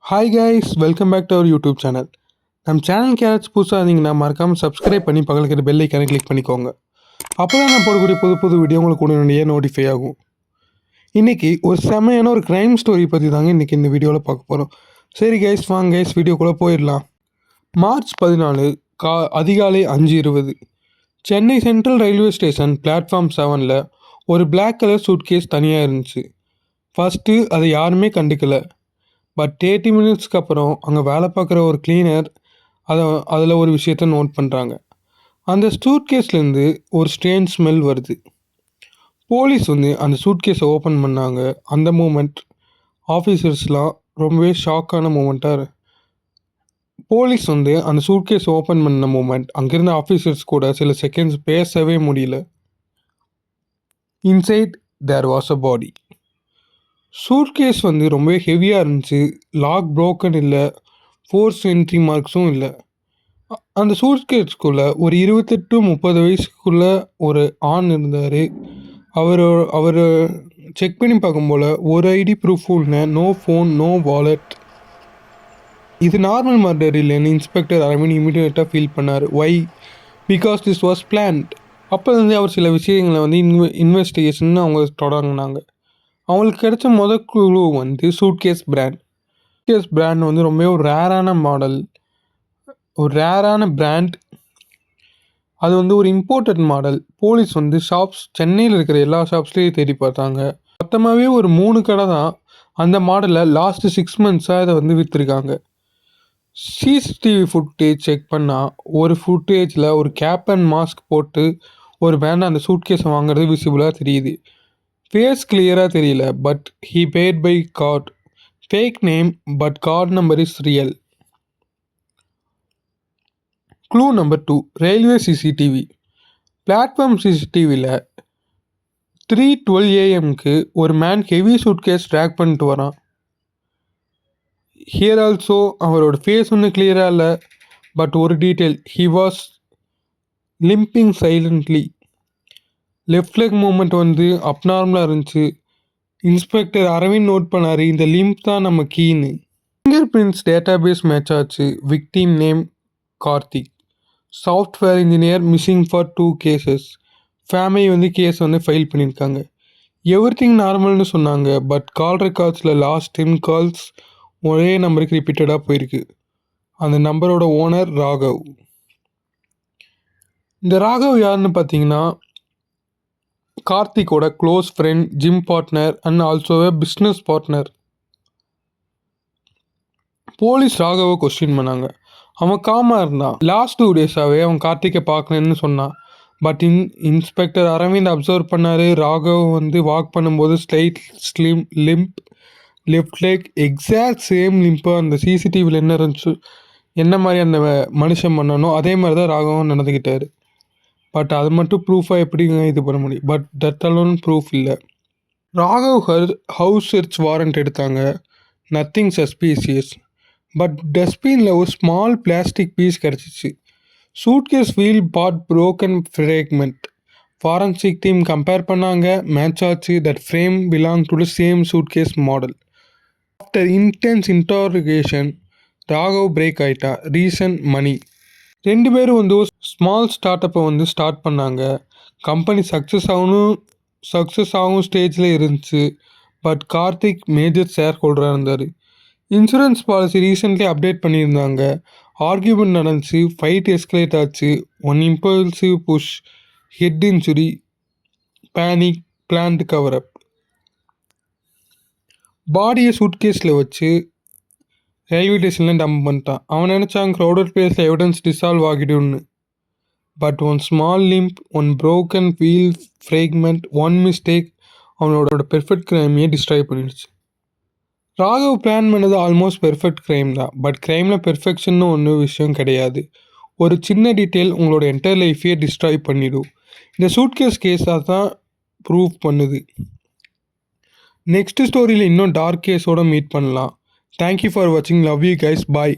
Hi guys, welcome back to our YouTube channel. நம்ம சேனலுக்கு யாராச்சும் புதுசாக இருந்தீங்கன்னா மறக்காமல் சப்ஸ்கிரைப் பண்ணி பக்கத்தில் பெல் ஐக்கானை கிளிக் பண்ணிக்கோங்க. அப்போ தான் நான் போடக்கூடிய புது புது வீடியோ உங்களுக்கு உடனடியே நோட்டிஃபை ஆகும். இன்றைக்கி ஒரு செம்மையான ஒரு க்ரைம் ஸ்டோரி பற்றி தாங்க இன்றைக்கி இந்த வீடியோவில் பார்க்க போகிறோம். சரி கைஸ், வாங்க கைஸ் வீடியோக்குள்ளே போயிடலாம். மார்ச் 14 அதிகாலை 5:20 Chennai central railway station platform 7ல் ஒரு பிளாக் கலர் சூட்கேஸ் தனியாக இருந்துச்சு. ஃபஸ்ட்டு அதை யாருமே கண்டுக்கலை. பட் 30 மினிட்ஸ்க்கு அப்புறம் அங்கே வேலை பார்க்குற ஒரு கிளீனர் அதில் ஒரு விஷயத்த நோட் பண்ணுறாங்க. அந்த சூட்கேஸ்லேருந்து ஒரு ஸ்ட்ரேஞ்ச் ஸ்மெல் வருது. போலீஸ் அந்த சூட்கேஸை ஓப்பன் பண்ணாங்க. அந்த மூமெண்ட் ஆஃபீஸர்ஸ்லாம் ரொம்பவே ஷாக்கான மூமெண்ட்டாக. போலீஸ் அந்த சூட்கேஸ் ஓப்பன் பண்ண மூமெண்ட் அங்கேருந்த ஆஃபீஸர்ஸ் கூட சில செகண்ட்ஸ் பேசவே முடியல. Inside there was a body. Suitcase ரொம்பவே ஹெவியாக இருந்துச்சு. லாக் ப்ரோக்கன் இல்லை, ஃபோர்ஸ் என்ட்ரி மார்க்ஸும் இல்லை. அந்த சூட்கேஸ்க்குள்ளே ஒரு 28-30 வயசுக்குள்ளே ஒரு ஆண் இருந்தார். அவர் செக் பண்ணி பார்க்கும் போல் ஒரு ஐடி ப்ரூஃபும் இல்லை, நோ ஃபோன், நோ வாலெட். இது நார்மல் மர்டர் இல்லைன்னு இன்ஸ்பெக்டர் அரவிந்த் இமீடியட்டாக ஃபீல் பண்ணார். Why? Because this was planned. அப்போ அவர் சில விஷயங்களை இன்வெஸ்டிகேஷன் அவங்க தொடங்கினாங்க. அவங்களுக்கு கிடைச்ச குழு சூட்கேஸ் பிராண்ட். சூட்கேஸ் பிராண்ட் ரொம்பவே ஒரு ரேரான மாடல், ஒரு ரேரான பிராண்ட். அது ஒரு இம்போர்ட்டட் மாடல். போலீஸ் ஷாப்ஸ், சென்னையில் இருக்கிற எல்லா ஷாப்ஸ்லேயும் தேடி பார்த்தாங்க. மொத்தமாகவே ஒரு 3 கடை தான் அந்த மாடலை லாஸ்ட்டு 6 மந்த்ஸாக இதை விற்றுருக்காங்க. சிசிடிவி ஃபுட்டேஜ் செக் பண்ணால் ஒரு ஃபுட்டேஜில் ஒரு கேப் அண்ட் மாஸ்க் போட்டு ஒரு பேண்ட் அந்த சூட்கேஸை வாங்குறது விசிபிளாக தெரியுது. ஃபேஸ் கிளியராக தெரியல, but he paid by card. Fake name, but card number is real. Clue number 2, railway CCTV. Platform சிசிடிவியில் 3:12 AM ஒரு மேன் ஹெவி சூட்கேஸ் ட்ராக் பண்ணிட்டு வரான். ஹியர் ஆல்சோ அவரோட ஃபேஸ் கிளியராக இல்லை, பட் ஒரு detail, he was limping silently. Left leg movement அப்நார்மலாக இருந்துச்சு. இன்ஸ்பெக்டர் அரவிந்த் நோட் பண்ணார், இந்த லிம்ப் தான் நம்ம கீன்னு. ஃபிங்கர் பிரிண்ட்ஸ் டேட்டாபேஸ் மேட்ச் ஆச்சு. Victim name Karthik, software engineer, missing for 2 cases. Family case file பண்ணியிருக்காங்க. எவ்ரிதிங் நார்மல்னு சொன்னாங்க, பட் கால் ரெக்கார்ட்ஸில் லாஸ்ட் 10 கால்ஸ் ஒரே நம்பருக்கு ரிப்பீட்டடாக போயிருக்கு. அந்த நம்பரோட ஓனர் ராகவ். இந்த ராகவ் யாருன்னு பார்த்தீங்கன்னா கார்த்திக்கோட close friend, gym partner and also business partner. Police ராகவை கொஸ்டின் பண்ணாங்க. அவன் காமாக இருந்தான். லாஸ்ட் 2 டேஸாகவே அவன் கார்த்திகை பார்க்கலன்னு சொன்னான். பட் இன்ஸ்பெக்டர் அரவிந்த் அப்சர்வ் பண்ணார். ராகவ் வாக் பண்ணும்போது slim limp, left leg exact same limp. அந்த சிசிடிவியில் என்ன இருந்துச்சு, என்ன மாதிரி அந்த மனுஷன் பண்ணனோ அதே மாதிரி தான் ராகவும் நடந்துக்கிட்டார். பட் அது மட்டும் ப்ரூஃபாக எப்படிங்க இது பண்ண முடியும்? பட் தட் அலோன் ப்ரூஃப் இல்லை. ராகவ் ஹவுஸ் சர்ச் வாரண்ட் எடுத்தாங்க. Nothing suspicious. பட் டஸ்ட்பினில் ஒரு ஸ்மால் பிளாஸ்டிக் பீஸ் கிடச்சிச்சு. Suitcase wheel part broken fragment. Forensic team compare பண்ணாங்க, மேட்ச் ஆச்சு. That frame belong to the same suitcase model. After intense interrogation Raghav break ஆகிட்டா. Reason money. 2 பேரும் small start அப்பை start பண்ணாங்க. Company success ஆகும் ஸ்டேஜில் இருந்துச்சு. பட் கார்த்திக் மேஜர் ஷேர் ஹோல்டராக இருந்தார். இன்சூரன்ஸ் பாலிசி ரீசெண்ட்லி அப்டேட் பண்ணியிருந்தாங்க. ஆர்கியூமெண்ட் நடந்துச்சு, ஃபைட் எஸ்கலேட் ஆச்சு. One impulsive push, head injury, panic, planned cover up. பாடியை சூட்கேஸில் வச்சு ரயில்வே ஸ்டேஷனில் டம்ப் பண்ணிட்டான். அவன் நினச்சான் க்ரௌடட் பிளேஸில் எவிடன்ஸ் டிசால்வ் ஆகிடும்னு. But one small limp, one broken wheel fragment, one mistake அவனோட பெர்ஃபெக்ட் கிரைமையே டிஸ்ட்ராய் பண்ணிடுச்சு. ராகவ் பிளான் பண்ணது ஆல்மோஸ்ட் பெர்ஃபெக்ட் கிரைம் தான். பட் கிரைமில் பெர்ஃபெக்ஷன்னு விஷயம் கிடையாது. ஒரு சின்ன டீட்டெயில் உங்களோட என்டையர் லைஃபையே டிஸ்ட்ராய் பண்ணிடும். இந்த சூட்கேஸ் கேஸாக தான் ப்ரூவ் பண்ணுது. நெக்ஸ்ட் ஸ்டோரியில் இன்னும் டார்க் கேஸோடு மீட் பண்ணலாம். Thank you for watching. Love you guys. Bye.